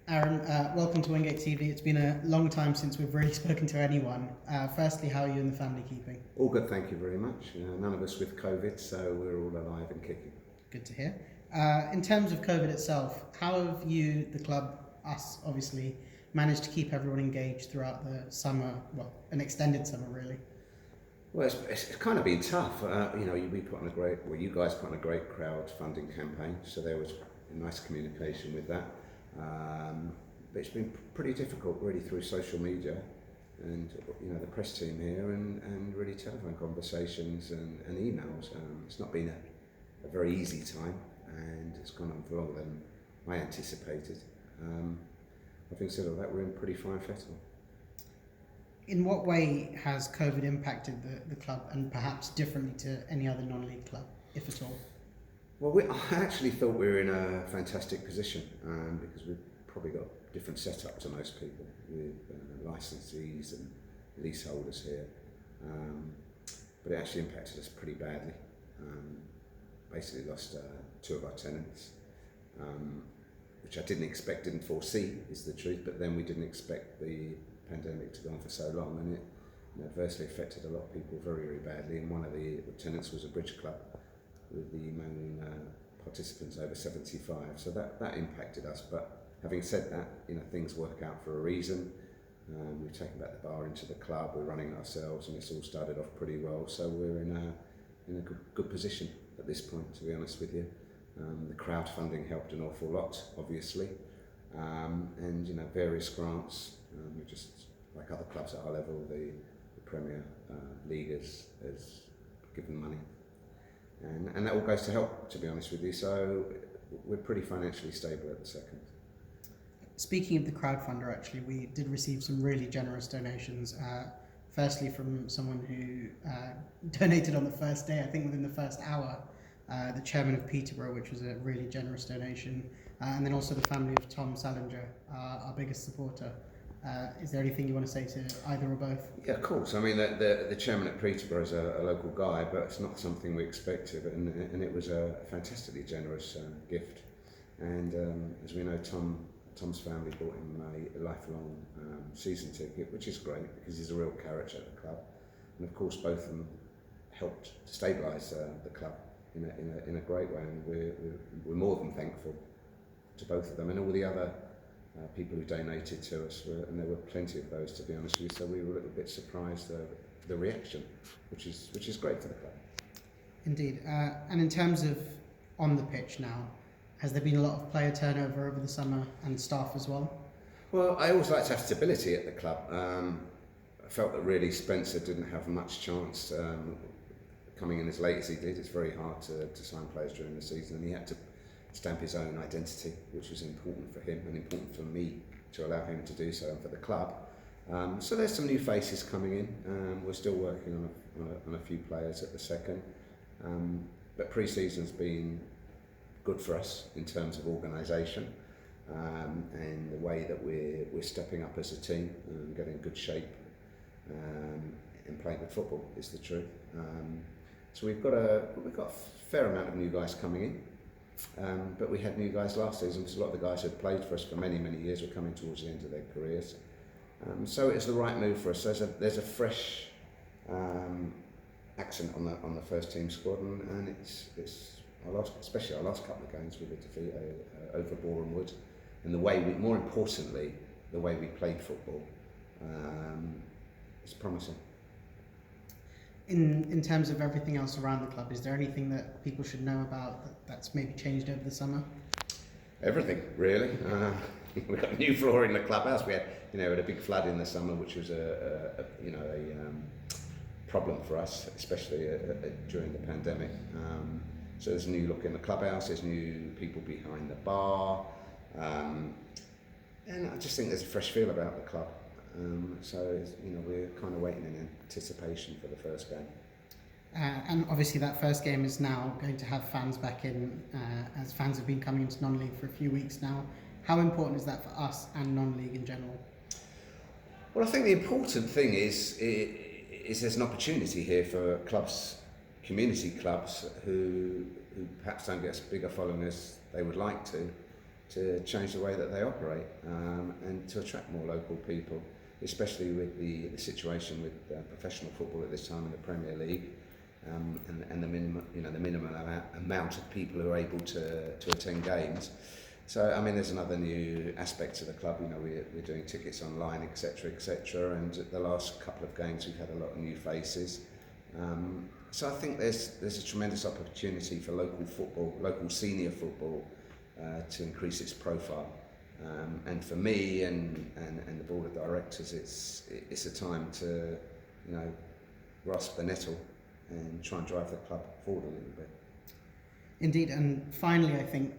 Aaron, welcome to Wingate TV. It's been a long time since we've really spoken to anyone. Firstly, how are you and the family keeping? All good, thank you very much. None of us with COVID, so we're all alive and kicking. Good to hear. In terms of COVID itself, how have you, the club, us obviously, managed to keep everyone engaged throughout the summer, well, an extended summer really? Well, it's kind of been tough. We put on you guys put on a great crowdfunding campaign, so there was nice communication with that. But it's been pretty difficult really through social media and the press team here and really telephone conversations and emails. It's not been a very easy time, and it's gone on for longer than I anticipated. Having said all that, we're in pretty fine fettle. In what way has COVID impacted the club, and perhaps differently to any other non-league club, if at all? Well, I actually thought we were in a fantastic position because we've probably got different setup to most people with licensees and leaseholders here. But it actually impacted us pretty badly. Basically lost two of our tenants, which I didn't foresee, is the truth, but then we didn't expect the pandemic to go on for so long, and it adversely affected a lot of people very, very badly. And one of the tenants was a bridge club with the main participants over 75, so that impacted us. But having said that, things work out for a reason. We've taken back the bar into the club, we're running it ourselves, and it's all started off pretty well, so we're in a good position at this point, to be honest with you. The crowdfunding helped an awful lot, obviously, and various grants. We just, like other clubs at our level, the Premier League has given money, and that all goes to help, to be honest with you. So we're pretty financially stable at the second. Speaking of the crowdfunder, actually, we did receive some really generous donations. Firstly, from someone who donated on the first day, I think within the first hour, the chairman of Peterborough, which was a really generous donation, and then also the family of Tom Salinger, our biggest supporter. Is there anything you want to say to either or both? Yeah, of course. I mean, the chairman at Peterborough is a local guy, but it's not something we expected, and it was a fantastically generous gift. And as we know, Tom's family bought him a lifelong season ticket, which is great because he's a real character at the club. And of course, both of them helped to stabilise the club in a great way, and we're more than thankful to both of them and all the other people who donated to us, and there were plenty of those, to be honest with you. So we were a little bit surprised the reaction, which is great for the club. Indeed, and in terms of on the pitch now, has there been a lot of player turnover over the summer and staff as well? Well, I always like to have stability at the club. I felt that really Spencer didn't have much chance coming in as late as he did. It's very hard to sign players during the season, and he had to stamp his own identity, which was important for him and important for me to allow him to do so, and for the club. So there's some new faces coming in. We're still working on a few players at the second, but pre-season's been good for us in terms of organisation and the way that we're stepping up as a team and getting in good shape and playing good football, is the truth. So we've got a fair amount of new guys coming in. But we had new guys last season because a lot of the guys who had played for us for many, many years were coming towards the end of their careers. So it's the right move for us. There's a fresh accent on the first team squad, and it's especially our last couple of games with the defeat over Boreham Wood, and more importantly, the way we played football. It's promising. In terms of everything else around the club, is there anything that people should know about that's maybe changed over the summer? Everything, really. We've got a new floor in the clubhouse. We had a big flood in the summer, which was a problem for us, especially during the pandemic. So there's a new look in the clubhouse. There's new people behind the bar, and I just think there's a fresh feel about the club. So we're kind of waiting in anticipation for the first game. And obviously that first game is now going to have fans back in, as fans have been coming into non-league for a few weeks now. How important is that for us and non-league in general? Well, I think the important thing is there's an opportunity here for clubs, community clubs, who perhaps don't get as big a following as they would like to, to change the way that they operate, and to attract more local people, especially with the situation with professional football at this time in the Premier League, and the minimum amount of people who are able to attend games. So I mean, there's another new aspect to the club. You know, we're doing tickets online, etc., and the last couple of games we've had a lot of new faces. So I think there's a tremendous opportunity for local football, local senior football, to increase its profile. And for me and the board of directors, it's a time to, you know, grasp the nettle and try and drive the club forward a little bit. Indeed, and finally, I think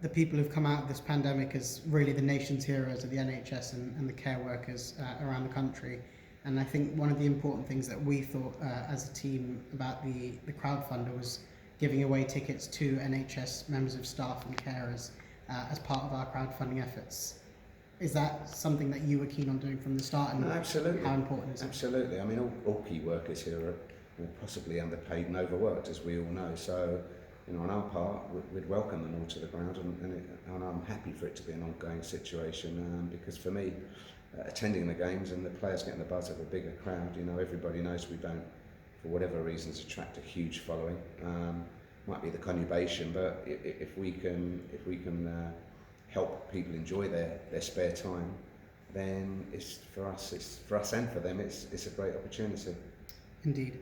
the people who've come out of this pandemic as really the nation's heroes of the NHS and the care workers around the country. And I think one of the important things that we thought as a team about the crowdfunder was giving away tickets to NHS members of staff and carers as part of our crowdfunding efforts. Is that something that you were keen on doing from the start? And absolutely. How important is it? Absolutely. I mean, all key workers here are possibly underpaid and overworked, as we all know. So, you know, on our part, we'd welcome them all to the ground, and I'm happy for it to be an ongoing situation, because for me, attending the games and the players getting the buzz of a bigger crowd, you know, everybody knows we don't, for whatever reasons, attract a huge following. Might be the conurbation, but if we can help people enjoy their spare time, then it's for us and for them, it's a great opportunity. Indeed.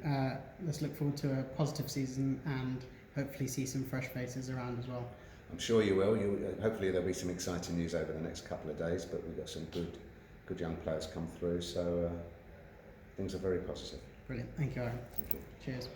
Let's look forward to a positive season and hopefully see some fresh faces around as well. I'm sure you will. Hopefully there'll be some exciting news over the next couple of days, but we've got some good young players come through, so things are very positive. Brilliant. Thank you, Aron. Thank you. Cheers.